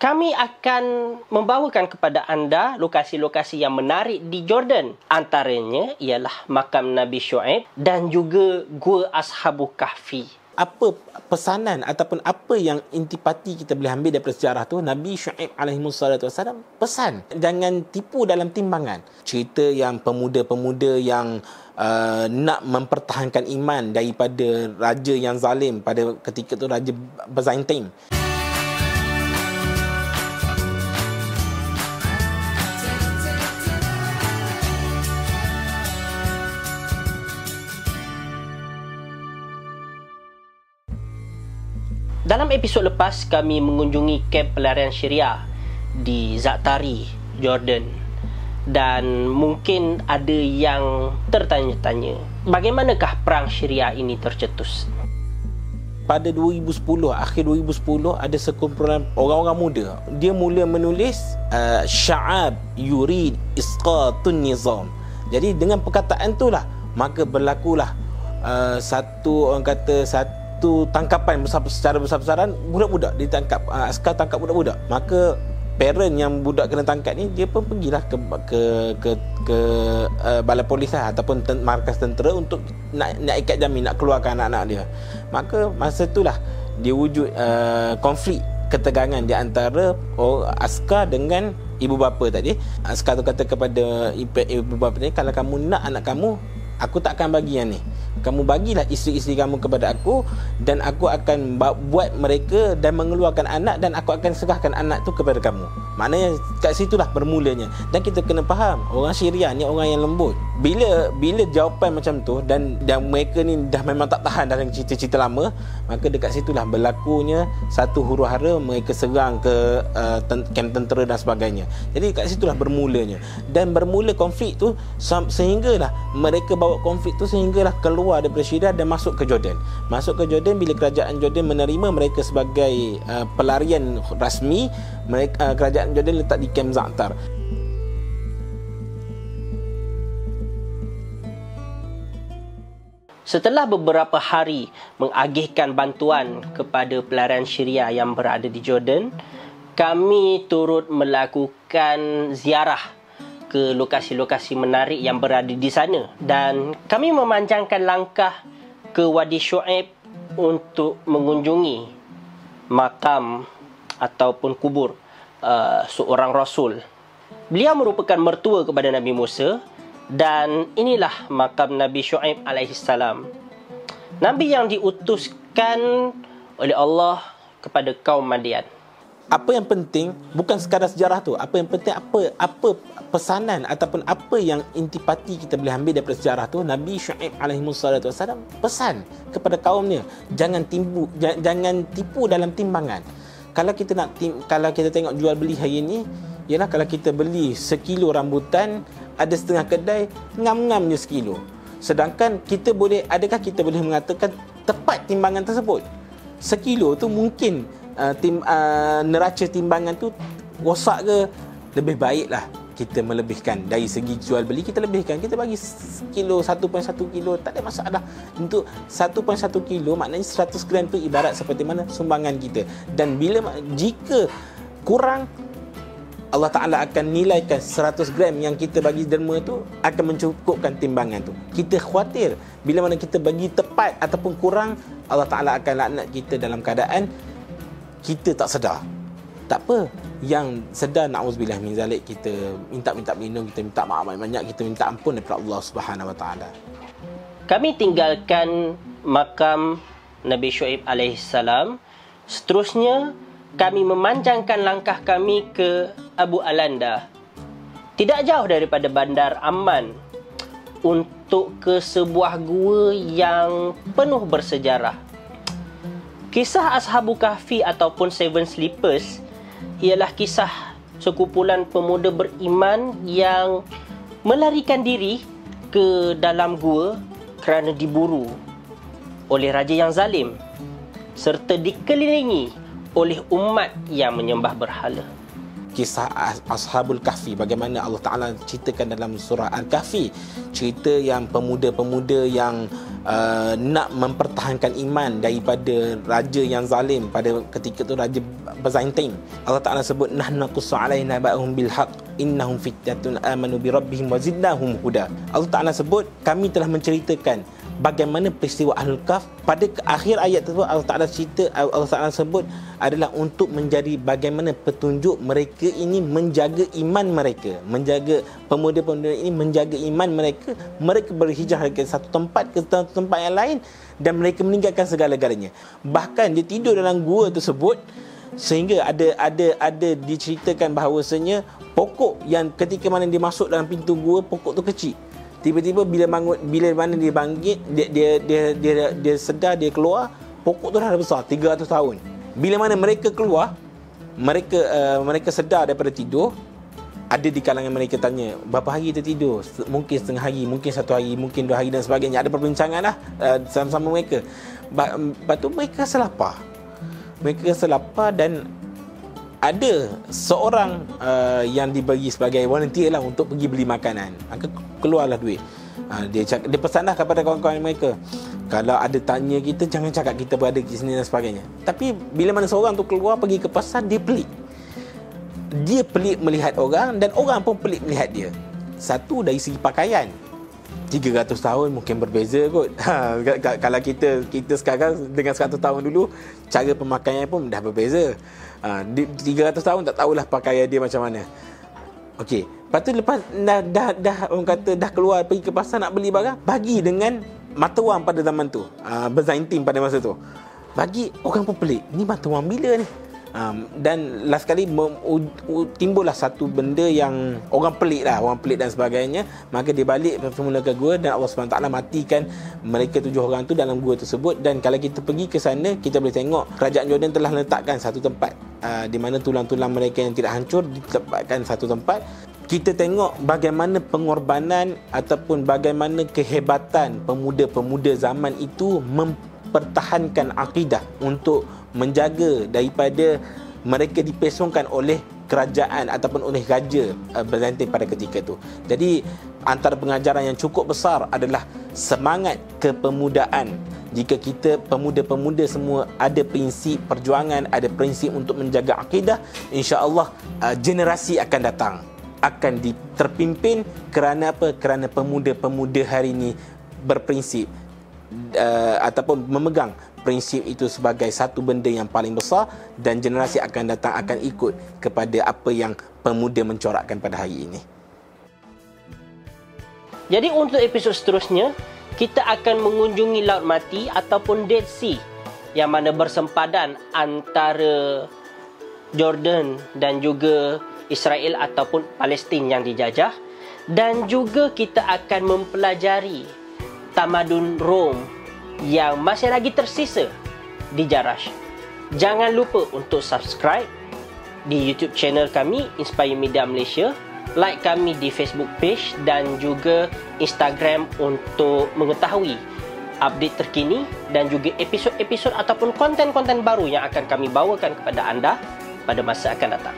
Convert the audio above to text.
Kami akan membawakan kepada anda lokasi-lokasi yang menarik di Jordan. Antaranya ialah makam Nabi Syuaib dan juga Gua Ashabul Kahfi. Apa pesanan ataupun apa yang intipati kita boleh ambil daripada sejarah tu? Nabi Syuaib alaihissalam pesan, jangan tipu dalam timbangan. Cerita yang pemuda-pemuda yang nak mempertahankan iman daripada raja yang zalim pada ketika tu, Raja Byzantine. Dalam episod lepas, kami mengunjungi kamp pelarian Syria di Za'atari, Jordan. Dan mungkin ada yang tertanya-tanya, bagaimanakah perang Syria ini tercetus? Pada 2010, akhir 2010, ada sekumpulan orang-orang muda. Dia mula menulis Sya'ab yurid isqatun nizam. Jadi dengan perkataan itulah, maka berlakulah satu tangkapan secara besar-besaran. Budak-budak ditangkap, askar tangkap budak-budak. Maka parent yang budak kena tangkap ni, dia pun pergilah ke balai polis lah, ataupun markas tentera untuk nak ikat jamin, nak keluarkan anak-anak dia. Maka masa itulah dia wujud konflik ketegangan di antara askar dengan ibu bapa tadi. Askar tu kata kepada ibu bapa ni, kalau kamu nak anak kamu, aku tak akan bagi yang ni. Kamu bagilah isteri-isteri kamu kepada aku, dan aku akan buat mereka dan mengeluarkan anak, dan aku akan serahkan anak tu kepada kamu. Maknanya kat situlah bermulanya. Dan kita kena faham, orang Syria ni orang yang lembut. Bila jawapan macam tu, dan mereka ni dah memang tak tahan dalam cerita-cerita lama, maka dekat situlah berlakunya satu huru-hara, mereka serang ke kamp tentera dan sebagainya. Jadi kat situlah bermulanya. Dan bermula konflik tu sehinggalah mereka bawa konflik tu sehinggalah keluar daripada Syria dan masuk ke Jordan. Masuk ke Jordan bila kerajaan Jordan menerima mereka sebagai pelarian rasmi. Kerajaan Jordan letak di kamp Za'atar. Setelah beberapa hari mengagihkan bantuan kepada pelarian Syria yang berada di Jordan, kami turut melakukan ziarah ke lokasi-lokasi menarik yang berada di sana, dan kami memanjangkan langkah ke Wadi Syuaib untuk mengunjungi makam ataupun kubur seorang rasul. Beliau merupakan mertua kepada Nabi Musa, dan inilah makam Nabi Syuaib alaihissalam, Nabi yang diutuskan oleh Allah kepada kaum Madian. Apa yang penting bukan sekadar sejarah tu. Apa yang penting, apa pesanan ataupun apa yang intipati kita boleh ambil daripada sejarah tu? Nabi Syuaib alaihissalam pesan kepada kaumnya, jangan tipu dalam timbangan. Kalau kita tengok jual beli hari ni, ialah kalau kita beli sekilo rambutan, ada setengah kedai ngam-ngam je sekilo. Sedangkan adakah kita boleh mengatakan tepat timbangan tersebut? Sekilo tu mungkin neraca timbangan tu rosak ke? Lebih baiklah kita melebihkan. Dari segi jual beli kita lebihkan, kita bagi kilo, 1.1 kilo, tak ada masalah. Untuk 1.1 kilo maknanya 100 gram tu ibarat seperti mana sumbangan kita. Dan jika kurang, Allah Ta'ala akan nilaikan 100 gram yang kita bagi derma tu akan mencukupkan timbangan tu. Kita khawatir bila mana kita bagi tepat ataupun kurang, Allah Ta'ala akan laknat kita dalam keadaan kita tak sedar. Tak apa, yang sedar, na'udzubillah min zalik, kita minta berlindung, kita minta maaf banyak, kita minta ampun daripada Allah Subhanahu Wa Ta'ala. Kami tinggalkan makam Nabi Syuaib alaihissalam. Seterusnya kami memanjangkan langkah kami ke Abu Alanda, tidak jauh daripada bandar Amman, untuk ke sebuah gua yang penuh bersejarah. Kisah Ashabul Kahfi ataupun Seven Sleepers ialah kisah sekumpulan pemuda beriman yang melarikan diri ke dalam gua kerana diburu oleh raja yang zalim serta dikelilingi oleh umat yang menyembah berhala. kisah Ashabul Kahfi, bagaimana Allah Ta'ala ceritakan dalam surah Al-Kahfi, cerita yang pemuda-pemuda yang nak mempertahankan iman daripada raja yang zalim pada ketika itu, Raja Byzantine. Allah Ta'ala sebut nahnu naqussu 'alaina ba'hum bil haqq innahum fityatun amanu bi rabbihim wa zidnahum huda. Allah Ta'ala sebut kami telah menceritakan bagaimana peristiwa Ahlul Kahf. Pada akhir ayat tersebut Allah Ta'ala cerita, Allah Ta'ala sebut adalah untuk menjadi bagaimana petunjuk mereka ini menjaga iman mereka, menjaga pemuda-pemuda ini menjaga iman mereka. Mereka berhijrah dari satu tempat ke tempat yang lain dan mereka meninggalkan segala-galanya. Bahkan dia tidur dalam gua tersebut sehingga ada diceritakan bahawasanya pokok yang ketika mana dia masuk dalam pintu gua, pokok tu kecil. Tiba-tiba bila mana dia bangkit, dia sedar, dia keluar, pokok tu dah besar 300 tahun. Bila mana mereka keluar, mereka sedar daripada tidur. Ada di kalangan mereka tanya, berapa hari kita tidur? Mungkin setengah hari, mungkin 1 hari, mungkin 2 hari dan sebagainya. Ada perbincangan lah sama-sama mereka. Lepas tu mereka selapar. Dan ada seorang yang dibagi sebagai volunteer lah untuk pergi beli makanan. Maka keluarlah duit. Dia pesanlah kepada kawan-kawan mereka, kalau ada tanya kita, jangan cakap kita berada di sini dan sebagainya. Tapi bila mana seorang tu keluar pergi ke pasar, dia pelik. Dia pelik melihat orang dan orang pun pelik melihat dia. Satu dari segi pakaian, 300 tahun mungkin berbeza kot. Kalau kita sekarang dengan 100 tahun dulu, cara pemakaian pun dah berbeza. 300 tahun tak tahulah pakaian dia macam mana. Okey, lepas tu lepas dah orang kata dah keluar pergi ke pasar nak beli barang, bagi dengan mata wang pada zaman tu, Byzantine pada masa tu. Bagi, orang pun pelik, ni mata wang bila ni? Dan last kali timbullah satu benda yang orang pelik dan sebagainya. Maka dia balik semula ke gua dan Allah SWT matikan mereka 7 orang tu dalam gua tersebut. Dan kalau kita pergi ke sana, kita boleh tengok kerajaan Jordan telah letakkan satu tempat di mana tulang-tulang mereka yang tidak hancur ditempatkan satu tempat. Kita tengok bagaimana pengorbanan ataupun bagaimana kehebatan pemuda-pemuda zaman itu mempertahankan akidah untuk menjaga daripada mereka dipesongkan oleh kerajaan ataupun oleh raja Byzantine pada ketika itu. Jadi antara pengajaran yang cukup besar adalah semangat kepemudaan. Jika kita pemuda-pemuda semua ada prinsip perjuangan, ada prinsip untuk menjaga akidah, insya-Allah generasi akan datang akan terpimpin. Kerana apa? Kerana pemuda-pemuda hari ini berprinsip ataupun memegang prinsip itu sebagai satu benda yang paling besar, dan generasi akan datang akan ikut kepada apa yang pemuda mencorakkan pada hari ini. Jadi untuk episod seterusnya, kita akan mengunjungi Laut Mati ataupun Dead Sea, yang mana bersempadan antara Jordan dan juga Israel ataupun Palestin yang dijajah. Dan juga kita akan mempelajari tamadun Rom yang masih lagi tersisa di Jarash. Jangan lupa untuk subscribe di YouTube channel kami Inspire Media Malaysia, like kami di Facebook page dan juga Instagram untuk mengetahui update terkini dan juga episod-episod ataupun konten-konten baru yang akan kami bawakan kepada anda pada masa akan datang.